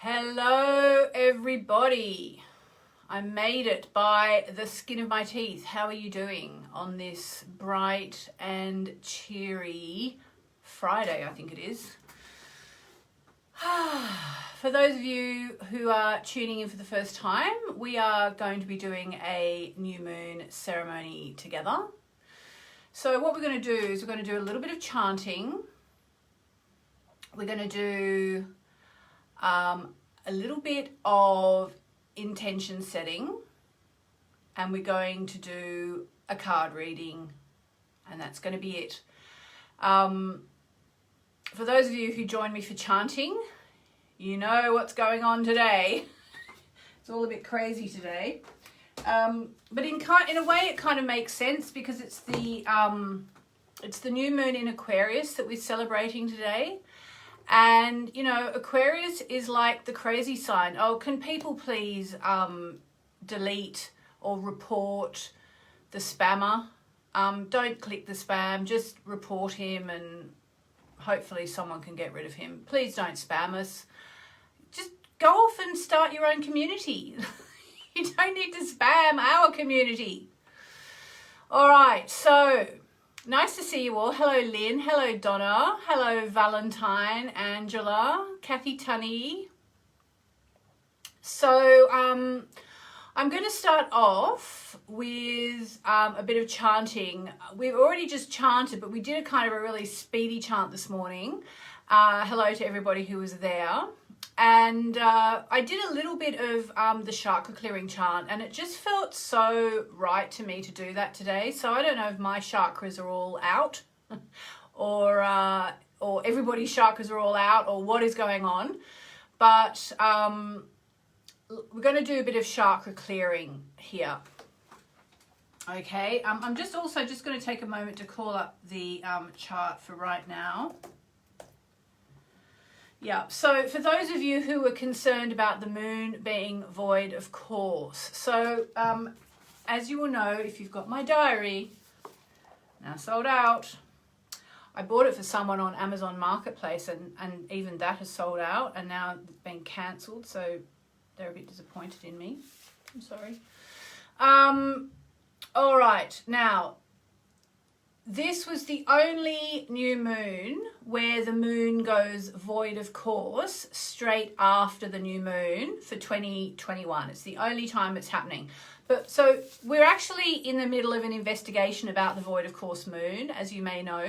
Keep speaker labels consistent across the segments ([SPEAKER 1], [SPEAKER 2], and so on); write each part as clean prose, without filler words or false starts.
[SPEAKER 1] Hello everybody. I made it by the skin of my teeth. How are you doing on this bright and cheery Friday, I think it is. For those of you who are tuning in for the first time, we are going to be doing a new moon ceremony together. So what we're going to do is we're going to do a little bit of chanting. We're going to do a little bit of intention setting, and we're going to do a card reading, and that's going to be it. For those of you who join me for chanting, you know what's going on today. It's all a bit crazy today, but in a way it kind of makes sense because it's the new moon in Aquarius that we're celebrating today. And, you know, Aquarius is like the crazy sign. Oh, can people please delete or report the spammer? Don't click the spam, just report him and hopefully someone can get rid of him. Please don't spam us. Just go off and start your own community. You don't need to spam our community. All right, so nice to see you all. Hello, Lynn. Hello, Donna. Hello, Valentine, Angela, Kathy Tunney. So I'm going to start off with a bit of chanting. We've already just chanted, but we did a kind of a really speedy chant this morning. Hello to everybody who was there. And I did a little bit of the chakra clearing chant, and it just felt so right to me to do that today. So I don't know if my chakras are all out or everybody's chakras are all out or what is going on. But we're going to do a bit of chakra clearing here. Okay, I'm just going to take a moment to call up the chart for right now. Yeah, so for those of you who are concerned about the moon being void of course, so as you will know, if you've got my diary, now sold out. I bought it for someone on Amazon Marketplace and even that has sold out and now it's been cancelled, so they're a bit disappointed in me. I'm sorry. All right, now this was the only new moon where the moon goes void of course straight after the new moon for 2021. It's the only time it's happening. But so we're actually in the middle of an investigation about the void of course moon, as you may know.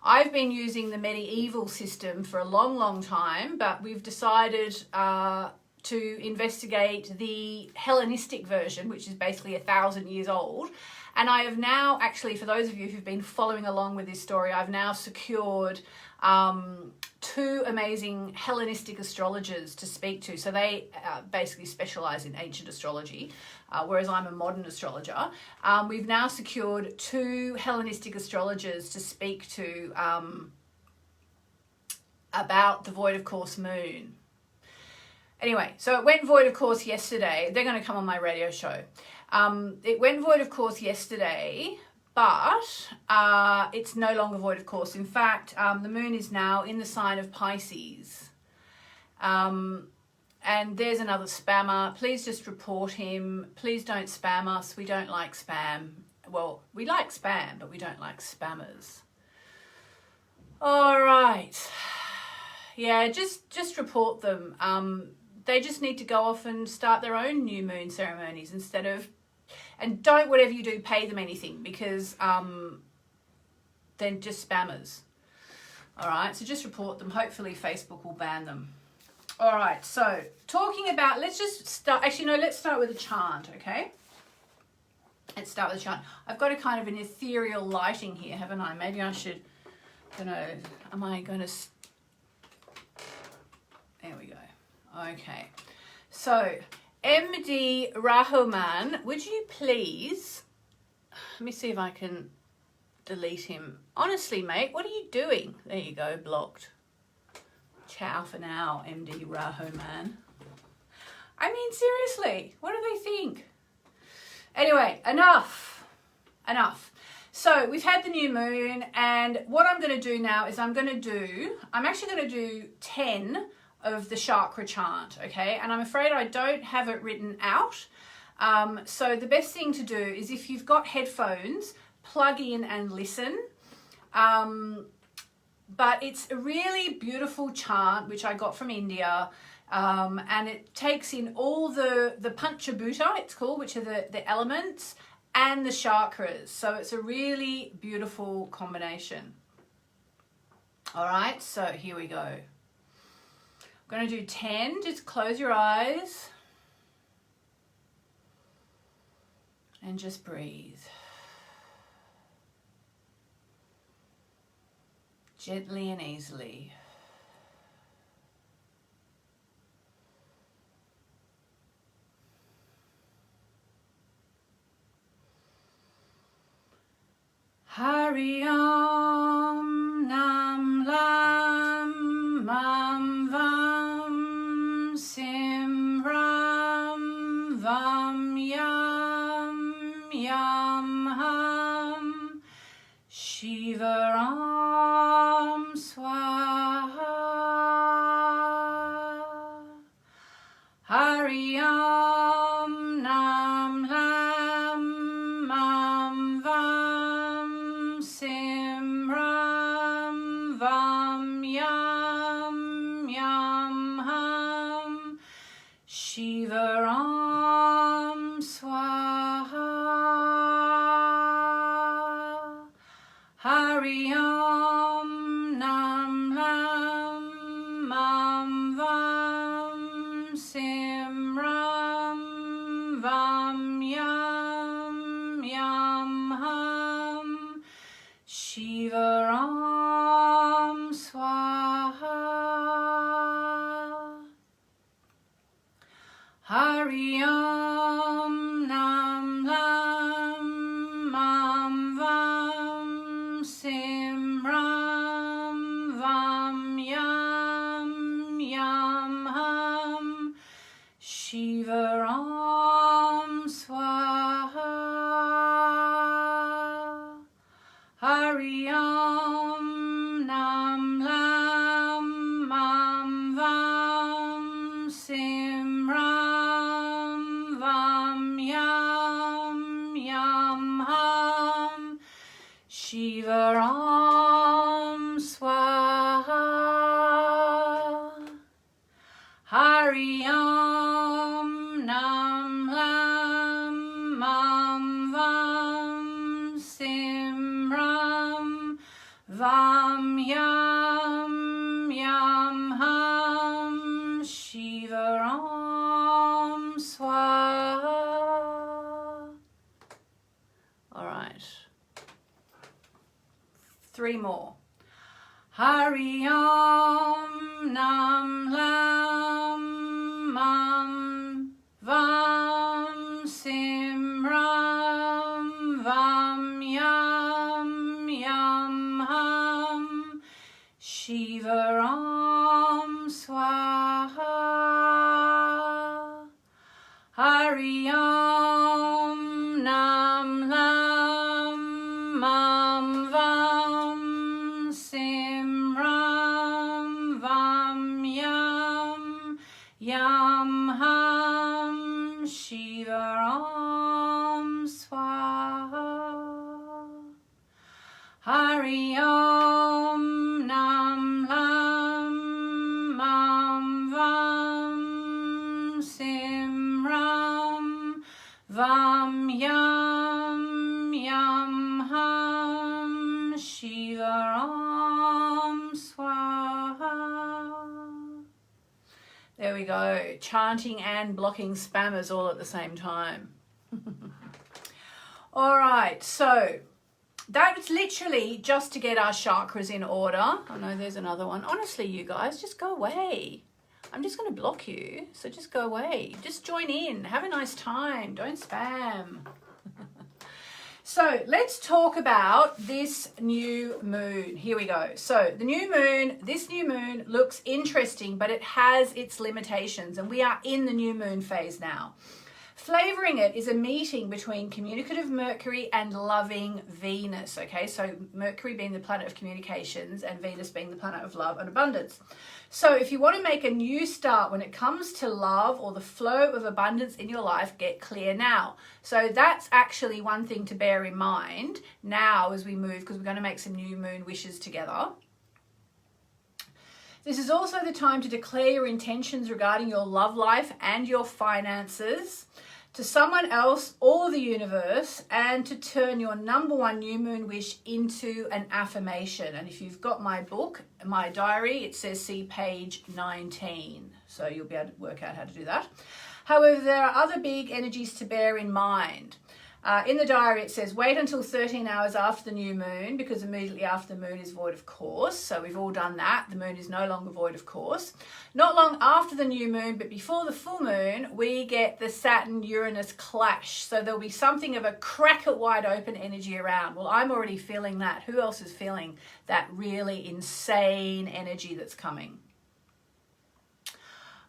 [SPEAKER 1] I've been using the medieval system for a long, long time, but we've decided to investigate the Hellenistic version, which is basically 1,000 years old. And I have now, actually, for those of you who've been following along with this story, I've now secured two amazing Hellenistic astrologers to speak to. So they basically specialize in ancient astrology, whereas I'm a modern astrologer. We've now secured two Hellenistic astrologers to speak to about the void of course moon. Anyway, so it went void of course yesterday. They're going to come on my radio show. It went void of course yesterday, but it's no longer void of course. In fact, the moon is now in the sign of Pisces. And there's another spammer. Please just report him. Please don't spam us. We don't like spam. Well, we like spam, but we don't like spammers. All right. Yeah, just report them. They just need to go off and start their own new moon ceremonies instead of, and don't, whatever you do, pay them anything because they're just spammers. All right, so just report them. Hopefully Facebook will ban them. All right, so talking about, let's just start, actually no, let's start with a chant, okay? Let's start with a chant. I've got a kind of an ethereal lighting here, haven't I? Maybe I should, there we go. Okay, so MD Rahman, would you please, let me see if I can delete him. Honestly, mate, what are you doing? There you go, blocked. Ciao for now, MD Rahman. I mean, seriously, what do they think? Anyway, enough. So we've had the new moon, and what I'm going to do now is I'm actually going to do 10 of the chakra chant, okay? And I'm afraid I don't have it written out. So the best thing to do is, if you've got headphones, plug in and listen. But it's a really beautiful chant, which I got from India. And it takes in all the Panchabhuta, it's called, which are the elements, and the chakras. So it's a really beautiful combination. All right, so here we go. I'm going to do 10. Just close your eyes and just breathe. Gently and easily. Hari Om Nam Lam Mam Vam Sim Ram Vam Yam Yam Ham Shiva Ram Swaha Hari Om Nam Lam Mam Vam Sim Ram Vam Yam Yam Ham Shiva Ram Swaha Hari Om Nam Lam Mam Vam Sim Ram Vam Yam Yam Ham Shiva Ram Swaha Hari Om Nam Lam Mam Vam Sim Ram Vam Yam Yam Ham Shiva Ram Swaha Hari Om Nam Lam Mam Vam Sim Ram Vam Yam Yam Ham Shiva Ram Swaha Hari Om Nam Lam Mam Vam Sim Ram Vam Yam Yam Ham Shiva Ram Swaha. All right. 3 more. Hari Om Nam Lam Mam Vam Sim Ram Vam Yam Yam Ham Shiva Ram Swaha Hari Om Nam Lam Mam Vam Sim Ram Vam Yam Yam Ham Shiva Ram Swaha Hari Om Nam Lam Mam Vam Sim Ram Vam Yam Yam Ham Shiva Ram Swaha. There we go. Chanting and blocking spammers all at the same time. All right, so that was literally just to get our chakras in order. I know there's another one. Honestly, you guys, just go away. I'm just going to block you, so just go away. Just join in. Have a nice time. Don't spam. So let's talk about this new moon. Here we go. So the new moon, this new moon looks interesting, but it has its limitations, and we are in the new moon phase now. Flavouring it is a meeting between communicative Mercury and loving Venus, okay? So Mercury being the planet of communications and Venus being the planet of love and abundance. So if you want to make a new start when it comes to love or the flow of abundance in your life, get clear now. So that's actually one thing to bear in mind now as we move, because we're going to make some new moon wishes together. This is also the time to declare your intentions regarding your love life and your finances to someone else or the universe, and to turn your number one new moon wish into an affirmation. And if you've got my book, my diary, it says see page 19. So you'll be able to work out how to do that. However, there are other big energies to bear in mind. In the diary, it says, wait until 13 hours after the new moon, because immediately after the moon is void of course. So we've all done that. The moon is no longer void of course. Not long after the new moon, but before the full moon, we get the Saturn-Uranus clash. So there'll be something of a crack it wide open energy around. Well, I'm already feeling that. Who else is feeling that really insane energy that's coming?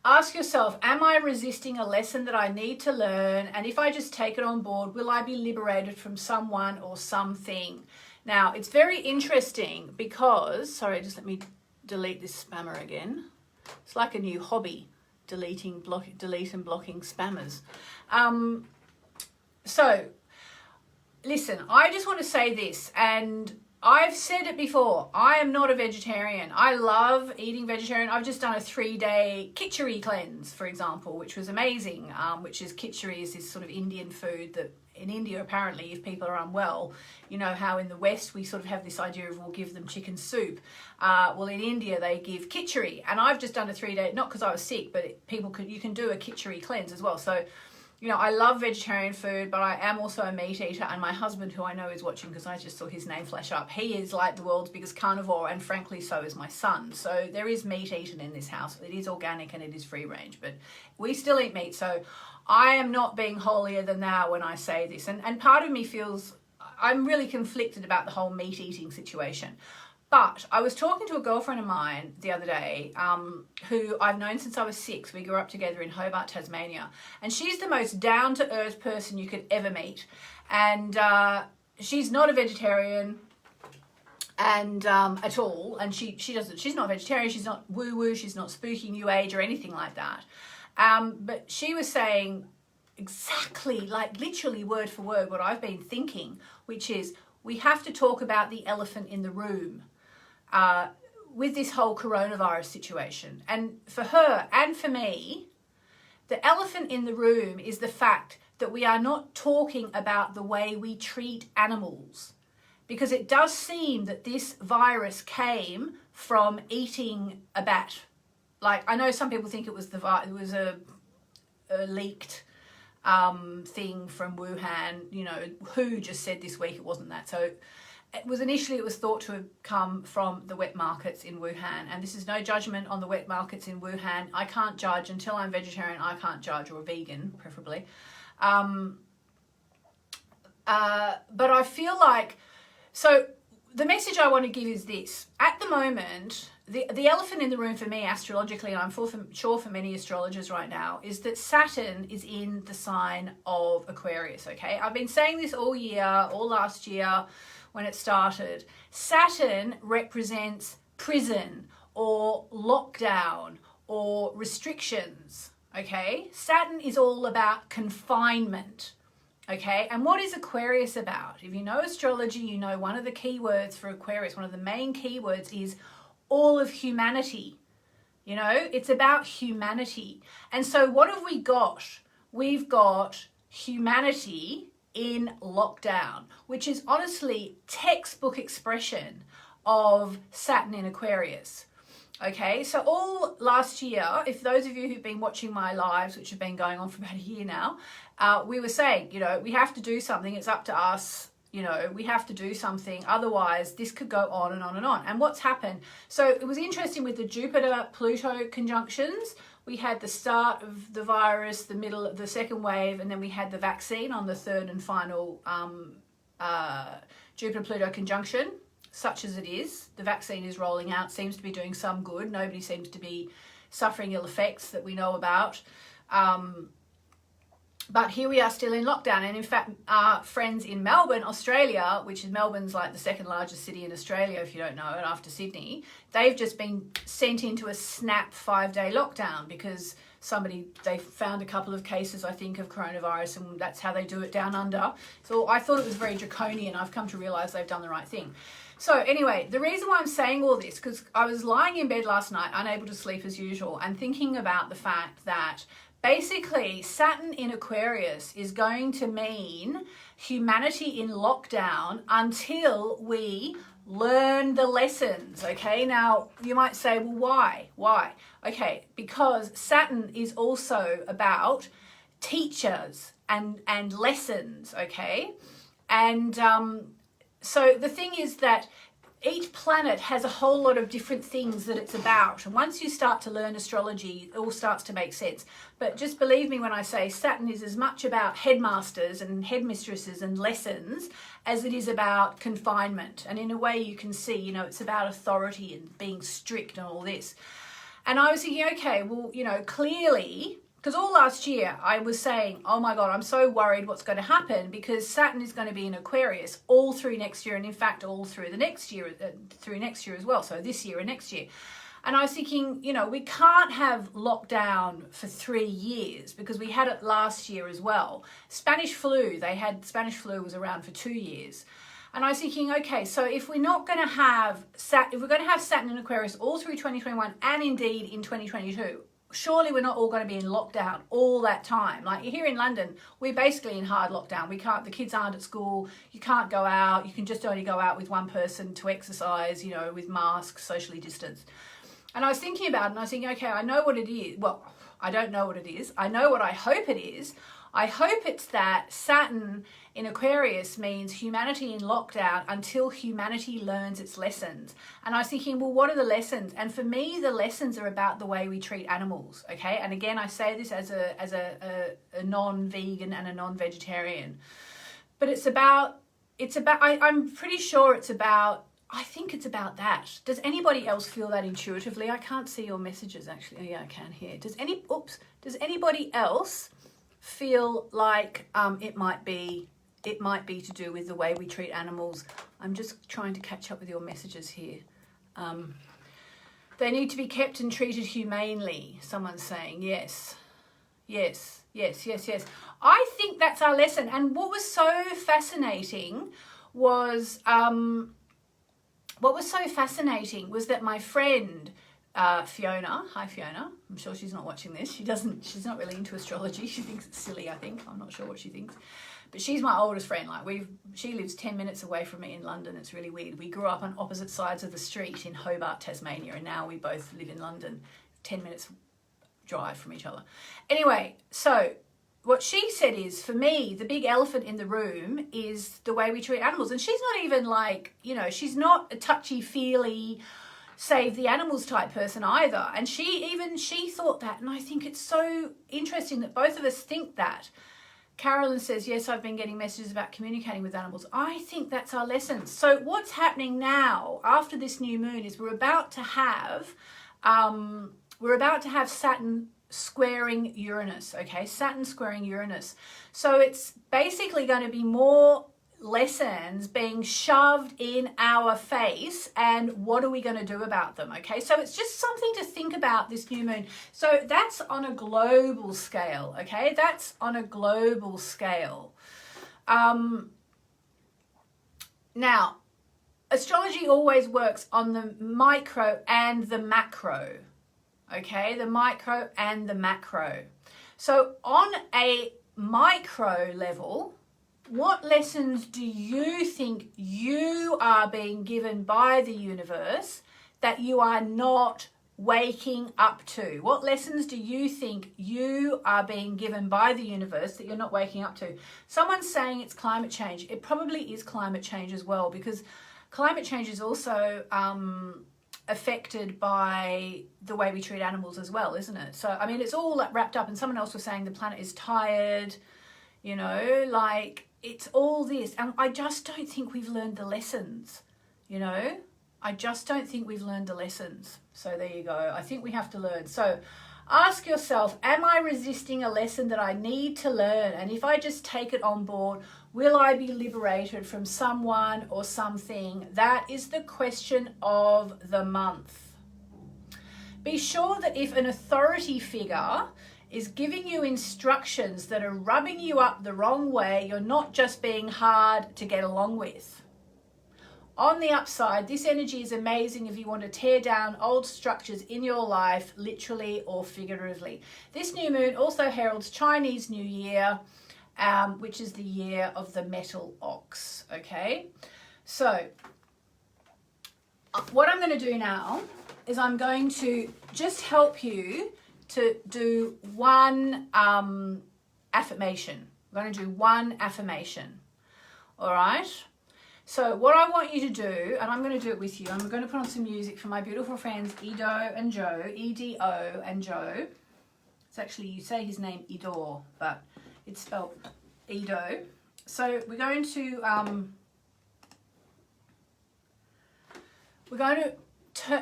[SPEAKER 1] Ask yourself, am I resisting a lesson that I need to learn? And if I just take it on board, will I be liberated from someone or something? Now, it's very interesting because, sorry, just let me delete this spammer again. It's like a new hobby, delete and blocking spammers. So, listen, I just want to say this, and I've said it before, I am not a vegetarian. I love eating vegetarian. I've just done a 3-day khichdi cleanse, for example, which was amazing, which is khichdi is this sort of Indian food that in India, apparently, if people are unwell, you know how in the West we sort of have this idea of we'll give them chicken soup. Well, in India, they give khichdi. And I've just done a 3-day, not because I was sick, but you can do a khichdi cleanse as well. So, you know, I love vegetarian food, but I am also a meat eater. And my husband, who I know is watching because I just saw his name flash up, he is like the world's biggest carnivore, and frankly, so is my son. So there is meat eaten in this house. It is organic and it is free range, but we still eat meat. So I am not being holier than thou when I say this. And part of me feels, I'm really conflicted about the whole meat eating situation. But I was talking to a girlfriend of mine the other day who I've known since I was 6. We grew up together in Hobart, Tasmania. And she's the most down-to-earth person you could ever meet. And she's not a vegetarian and at all. And she's not vegetarian. She's not woo-woo. She's not spooky new age or anything like that. But she was saying exactly, like literally word for word, what I've been thinking, which is we have to talk about the elephant in the room. With this whole coronavirus situation. And for her and for me, the elephant in the room is the fact that we are not talking about the way we treat animals. Because it does seem that this virus came from eating a bat. Like, I know some people think it was a leaked thing from Wuhan. You know, WHO just said this week it wasn't that. So it was thought to have come from the wet markets in Wuhan. And this is no judgment on the wet markets in Wuhan. I can't judge until I'm vegetarian. I can't judge, or vegan, preferably. But I feel like, so the message I want to give is this. At the moment, the elephant in the room for me astrologically, and I'm sure for many astrologers right now, is that Saturn is in the sign of Aquarius, okay? I've been saying this all year, all last year, when it started. Saturn represents prison or lockdown or restrictions, okay? Saturn is all about confinement, okay? And what is Aquarius about? If you know astrology, you know one of the key words for Aquarius, one of the main keywords is all of humanity. You know, it's about humanity. And so what have we got? We've got humanity in lockdown, which is honestly textbook expression of Saturn in Aquarius. Okay, so all last year, if those of you who've been watching my lives, which have been going on for about a year now, we were saying, you know, we have to do something. It's up to us. You know, we have to do something. Otherwise, this could go on and on and on. And what's happened? So it was interesting with the Jupiter-Pluto conjunctions. We had the start of the virus, the middle of the second wave, and then we had the vaccine on the third and final Jupiter-Pluto conjunction. Such as it is, the vaccine is rolling out, seems to be doing some good. Nobody seems to be suffering ill effects that we know about. But here we are still in lockdown. And in fact, our friends in Melbourne, Australia, which is Melbourne's like the second largest city in Australia, if you don't know, and after Sydney, they've just been sent into a snap 5-day lockdown because they found a couple of cases, I think, of coronavirus, and that's how they do it down under. So I thought it was very draconian. I've come to realise they've done the right thing. So anyway, the reason why I'm saying all this, because I was lying in bed last night, unable to sleep as usual, and thinking about the fact that basically Saturn in Aquarius is going to mean humanity in lockdown until we learn the lessons, okay? Now, you might say, well, why? Why? Okay, because Saturn is also about teachers and lessons, okay? And so the thing is that each planet has a whole lot of different things that it's about. And once you start to learn astrology, it all starts to make sense. But just believe me when I say Saturn is as much about headmasters and headmistresses and lessons as it is about confinement. And in a way you can see, it's about authority and being strict and all this. And I was thinking, okay, well, clearly, because all last year I was saying, oh my God, I'm so worried what's going to happen because Saturn is going to be in Aquarius all through next year, and in fact all through the next year, through next year as well, so this year and next year. And I was thinking, we can't have lockdown for 3 years because we had it last year as well. Spanish flu was around for 2 years. And I was thinking, okay, so if we're not going to have Saturn in Aquarius all through 2021 and indeed in 2022, surely we're not all going to be in lockdown all that time. Like here in London, we're basically in hard lockdown. The kids aren't at school. You can't go out. You can just only go out with one person to exercise, with masks, socially distanced. And I was thinking about it and I was thinking, okay, I know what it is. Well, I don't know what it is. I know what I hope it is. I hope it's that Saturn in Aquarius means humanity in lockdown until humanity learns its lessons. And I was thinking, well, what are the lessons? And for me, the lessons are about the way we treat animals, okay? And again, I say this as a non-vegan and a non-vegetarian. But I'm pretty sure I think it's about that. Does anybody else feel that intuitively? I can't see your messages actually. Oh yeah, I can hear. Does anybody else feel like it might be to do with the way we treat animals? I'm just trying to catch up with your messages here. They need to be kept and treated humanely, someone's saying. Yes. I think that's our lesson. And what was so fascinating was that my friend Fiona, hi Fiona, I'm sure she's not watching this. She's not really into astrology. She thinks it's silly, I think. I'm not sure what she thinks. But she's my oldest friend. She lives 10 minutes away from me in London. It's really weird. We grew up on opposite sides of the street in Hobart, Tasmania, and now we both live in London, 10 minutes drive from each other. Anyway, so what she said is, for me, the big elephant in the room is the way we treat animals. And she's not even she's not a touchy-feely, save the animals type person either. And she thought that. And I think it's so interesting that both of us think that. Carolyn says, yes, I've been getting messages about communicating with animals. I think that's our lesson. So what's happening now after this new moon is we're about to have Saturn squaring Uranus, okay? Saturn squaring Uranus. So it's basically going to be more lessons being shoved in our face, and what are we going to do about them, okay? So it's just something to think about, this new moon. So that's on a global scale, okay? That's on a global scale. Now, astrology always works on the micro and the macro, okay? The micro and the macro. So on a micro level, what lessons do you think you are being given by the universe that you are not waking up to? What lessons do you think you are being given by the universe that you're not waking up to? Someone's saying it's climate change. It probably is climate change as well, because climate change is also affected by the way we treat animals as well, isn't it? So, I mean, it's all wrapped up. And someone else was saying the planet is tired, it's all this. And I just don't think we've learned the lessons, I just don't think we've learned the lessons. So there you go. I think we have to learn. So Ask yourself, am I resisting a lesson that I need to learn? And if I just take it on board, will I be liberated from someone or something? That is the question of the month. Be sure that if an authority figure is giving you instructions that are rubbing you up the wrong way, you're not just being hard to get along with. On the upside, this energy is amazing if you want to tear down old structures in your life, literally or figuratively. This new moon also heralds Chinese New Year, which is the year of the metal ox, okay? So what I'm going to do now is I'm going to just help you to do one affirmation. I'm going to do one affirmation, all right? So what I want you to do, and I'm going to do it with you, I'm going to put on some music for my beautiful friends Edo and Joe, E-D-O and Joe. It's actually, you say his name Idor, but it's spelled Edo. So we're going to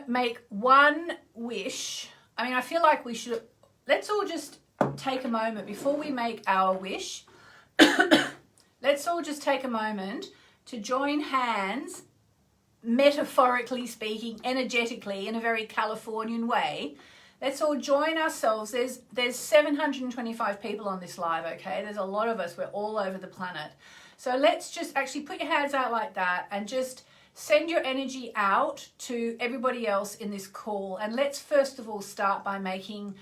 [SPEAKER 1] make one wish. I mean, I feel like we should, let's all just take a moment before we make our wish. Let's all just take a moment to join hands, metaphorically speaking, energetically, in a very Californian way. Let's all join ourselves. There's 725 people on this live, okay? There's a lot of us. We're all over the planet. So let's just actually put your hands out like that and just send your energy out to everybody else in this call. And let's first of all start by making,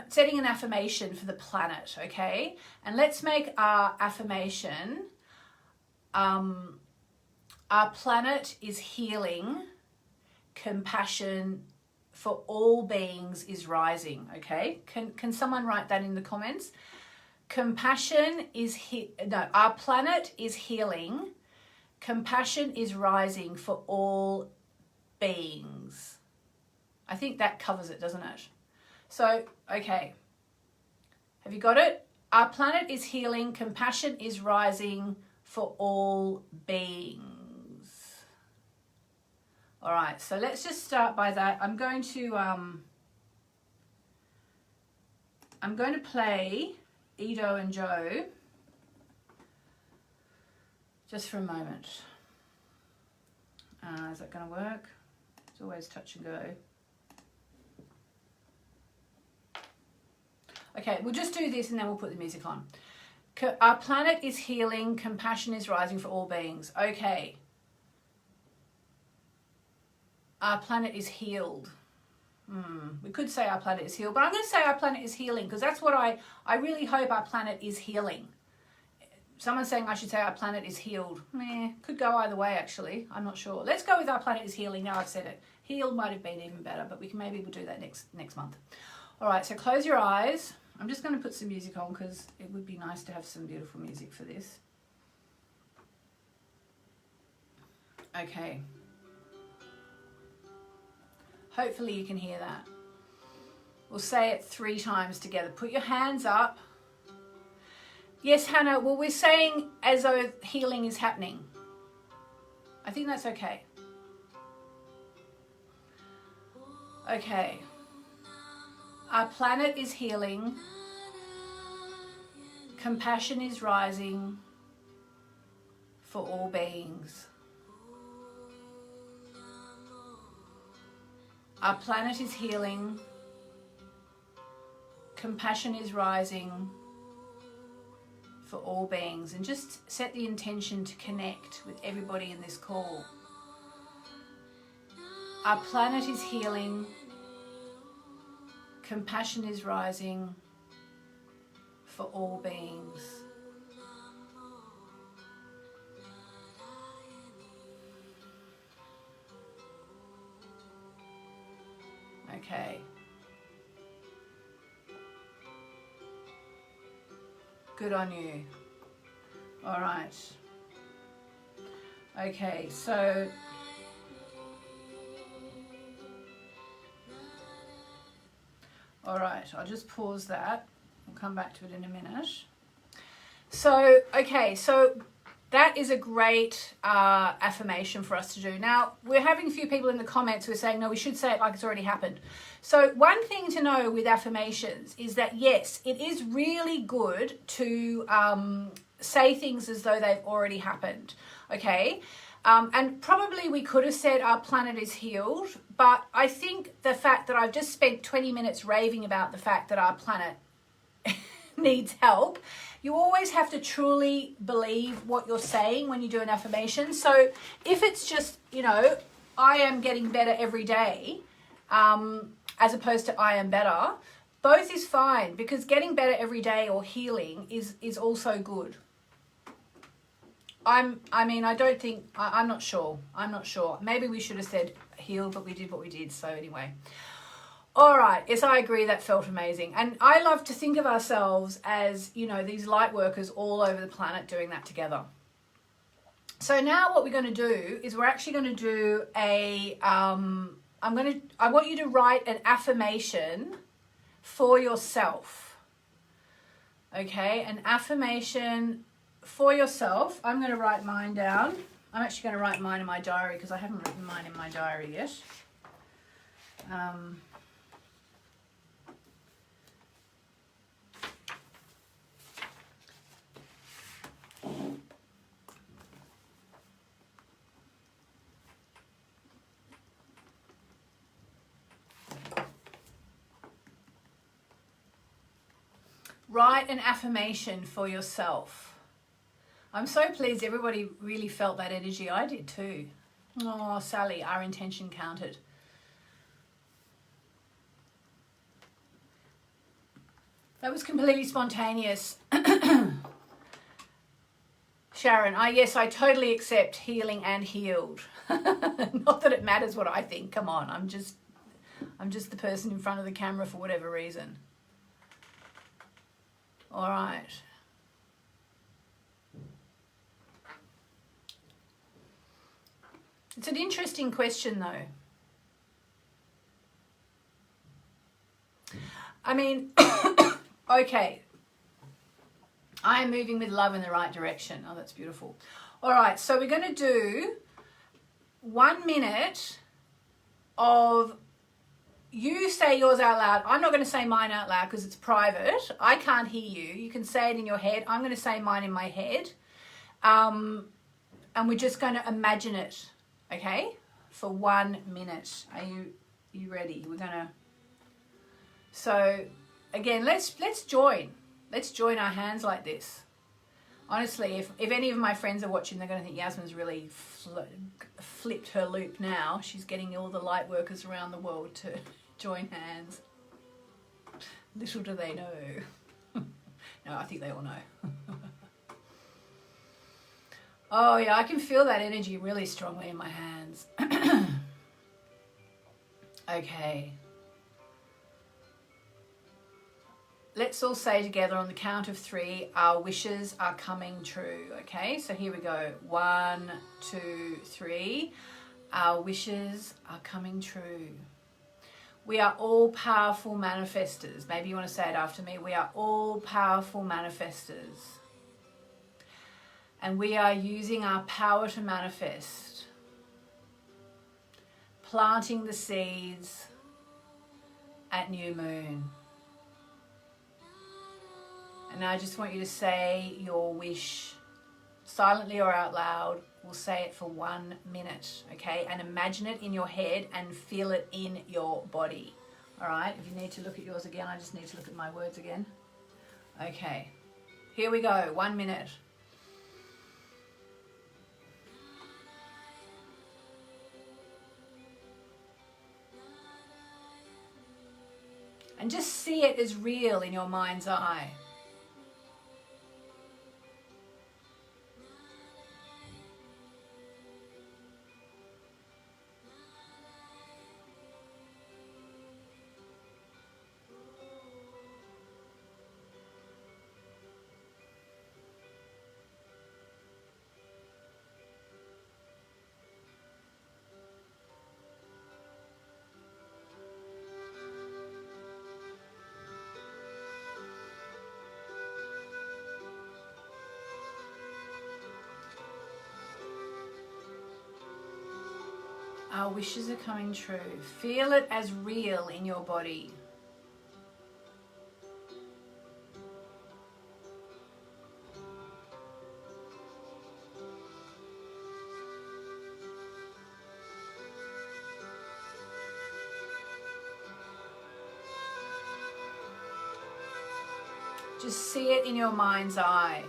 [SPEAKER 1] setting an affirmation for the planet, okay? And let's make our affirmation, our planet is healing, compassion for all beings is rising, okay? Can someone write that in the comments? Compassion is, our planet is healing, compassion is rising for all beings. I think that covers it, doesn't it? So, okay. Have you got it? Our planet is healing, compassion is rising for all beings. All right, so let's just start by that. I'm going to play Edo and Joe just for a moment. Is that going to work? It's always touch and go. Okay, we'll just do this and then we'll put the music on. Our planet is healing, compassion is rising for all beings. Okay. Our planet is healed. We could say our planet is healed, but I'm going to say our planet is healing because that's what I really hope our planet is healing. Someone's saying I should say our planet is healed. Could go either way actually. I'm not sure. Let's go with our planet is healing. Now I've said it. Healed might have been even better, but maybe we'll do that next month. All right, so close your eyes. I'm just going to put some music on because it would be nice to have some beautiful music for this. Okay. Hopefully you can hear that. We'll say it 3 times together. Put your hands up. Yes, Hannah, well, we're saying as though healing is happening. I think that's okay. Okay. Our planet is healing. Compassion is rising for all beings. Our planet is healing. Compassion is rising for all beings. And just set the intention to connect with everybody in this call. Our planet is healing. Compassion is rising for all beings. Okay. Good on you. All right. Okay, so all right, I'll just pause that. We'll come back to it in a minute. So, okay, so that is a great affirmation for us to do. Now, we're having a few people in the comments who are saying, no, we should say it like it's already happened. So one thing to know with affirmations is that, yes, it is really good to say things as though they've already happened, okay? And probably we could have said our planet is healed, but I think the fact that I've just spent 20 minutes raving about the fact that our planet needs help, you always have to truly believe what you're saying when you do an affirmation. So if it's just, you know, I am getting better every day, as opposed to I am better, both is fine, because getting better every day or healing is also good. I'm not sure. Maybe we should have said heal, but we did what we did. So anyway. All right. Yes, I agree. That felt amazing. And I love to think of ourselves as, you know, these light workers all over the planet doing that together. So now what we're going to do is we're actually going to do I want you to write an affirmation for yourself. Okay. An affirmation for yourself. I'm going to write mine down. I'm actually going to write mine in my diary because I haven't written mine in my diary yet. Write an affirmation for yourself. I'm so pleased everybody really felt that energy. I did too. Oh, Sally, our intention counted. That was completely spontaneous. Sharon, yes, I totally accept healing and healed. Not that it matters what I think. Come on, I'm just the person in front of the camera for whatever reason. All right. It's an interesting question, though. I mean, okay. I am moving with love in the right direction. Oh, that's beautiful. All right, so we're going to do 1 minute of you say yours out loud. I'm not going to say mine out loud because it's private. I can't hear you. You can say it in your head. I'm going to say mine in my head. And we're just going to imagine it. Okay, for 1 minute. Are you ready? We're gonna. So, again, let's join. Let's join our hands like this. Honestly, if any of my friends are watching, they're gonna think Yasmin's really flipped her loop now. She's getting all the light workers around the world to join hands. Little do they know. No, I think they all know. Oh yeah, I can feel that energy really strongly in my hands. Okay. Let's all say together on the count of 3, our wishes are coming true. Okay, so here we go. 1, 2, 3. Our wishes are coming true. We are all powerful manifestors. Maybe you want to say it after me. We are all powerful manifestors. And we are using our power to manifest, planting the seeds at new moon. And I just want you to say your wish silently or out loud. We'll say it for 1 minute, okay? And imagine it in your head and feel it in your body. All right? If you need to look at yours again, I just need to look at my words again. Okay. Here we go. 1 minute. And just see it as real in your mind's eye. Our wishes are coming true. Feel it as real in your body. Just see it in your mind's eye.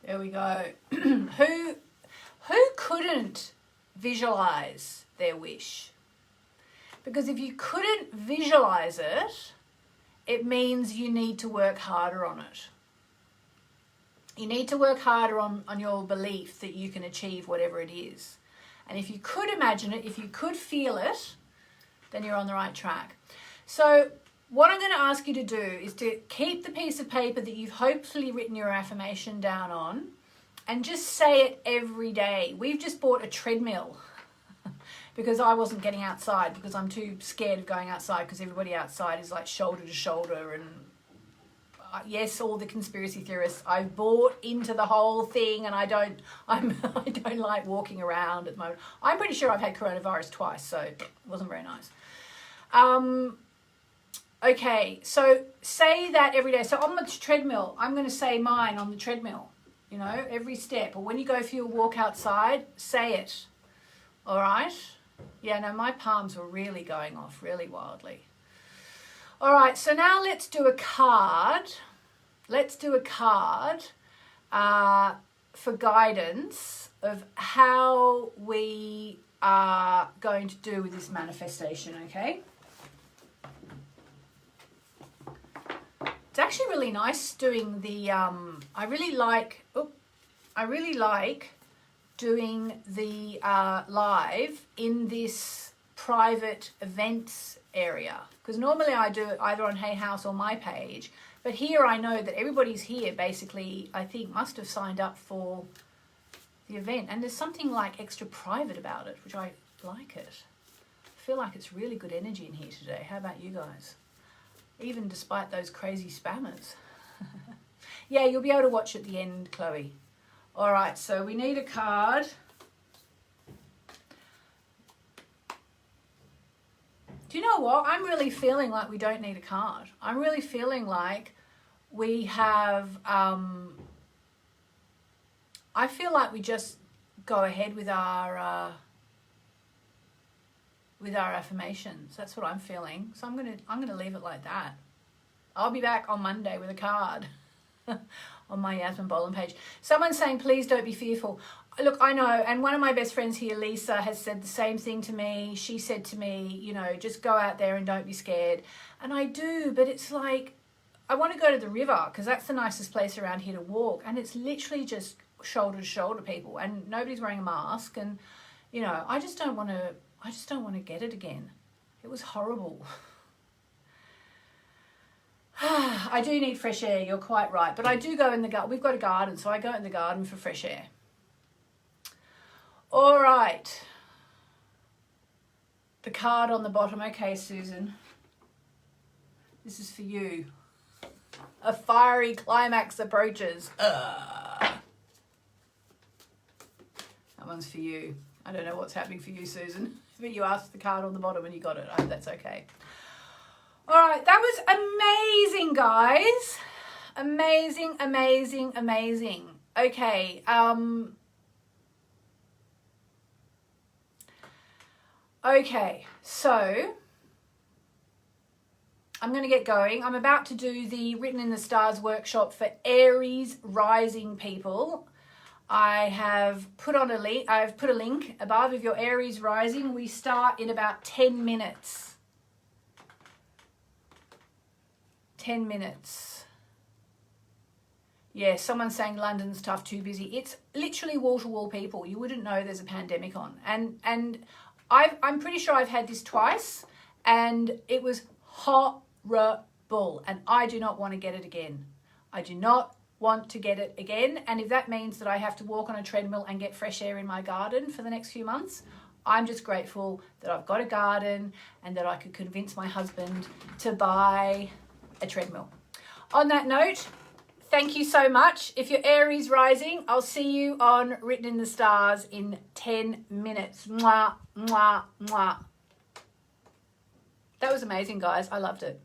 [SPEAKER 1] There we go. Who couldn't visualize their wish? Because if you couldn't visualize it, it means you need to work harder on it. You need to work harder on your belief that you can achieve whatever it is. And if you could imagine it, if you could feel it, then you're on the right track. So what I'm going to ask you to do is to keep the piece of paper that you've hopefully written your affirmation down on and just say it every day. We've just bought a treadmill because I wasn't getting outside because I'm too scared of going outside because everybody outside is like shoulder to shoulder. And yes, all the conspiracy theorists, I've bought into the whole thing and I don't like walking around at the moment. I'm pretty sure I've had coronavirus twice, so it wasn't very nice. Okay, so say that every day. So on the treadmill, I'm going to say mine on the treadmill, you know, every step. Or when you go for your walk outside, say it. All right? Yeah, no, my palms were really going off really wildly. All right, so now let's do a card. Let's do a card for guidance of how we are going to do with this manifestation, okay? It's actually really nice doing the, I really like doing the live in this private events area. Because normally I do it either on Hay House or my page. But here I know that everybody's here basically, I think, must have signed up for the event. And there's something like extra private about it, which I like it. I feel like it's really good energy in here today. How about you guys? Even despite those crazy spammers. Yeah, you'll be able to watch at the end, Chloe. All right, so we need a card. Do you know what? I'm really feeling like we don't need a card. I'm really feeling like we have, I feel like we just go ahead with our affirmations. That's what I'm feeling. So I'm gonna leave it like that. I'll be back on Monday with a card on my Yasmin Boland page. Someone's saying, please don't be fearful. Look, I know, and one of my best friends here, Lisa, has said the same thing to me. She said to me, you know, just go out there and don't be scared. And I do, but it's like, I want to go to the river because that's the nicest place around here to walk. And it's literally just shoulder to shoulder people and nobody's wearing a mask. And, you know, I just don't want to get it again. It was horrible. I do need fresh air, you're quite right. But I do go in the garden. We've got a garden, so I go in the garden for fresh air. All right. The card on the bottom. Okay, Susan. This is for you. A fiery climax approaches. That one's for you. I don't know what's happening for you, Susan, but you asked the card on the bottom and you got it. I hope that's okay. All right, that was amazing, guys. Amazing, amazing, amazing. Okay, okay, so I'm going to get going. I'm about to do the Written in the Stars workshop for Aries rising people. I have put on a link. I've put a link above. If you're Aries rising, we start in about 10 minutes. 10 minutes. Yeah, someone's saying London's tough, too busy. It's literally wall-to-wall people. You wouldn't know there's a pandemic on. And I'm pretty sure I've had this twice, and it was horrible. And I do not want to get it again. I do not want to get it again. And if that means that I have to walk on a treadmill and get fresh air in my garden for the next few months, I'm just grateful that I've got a garden and that I could convince my husband to buy a treadmill. On that note, thank you so much. If you're Aries rising, I'll see you on Written in the Stars in 10 minutes. Mwah, mwah, mwah. That was amazing, guys. I loved it.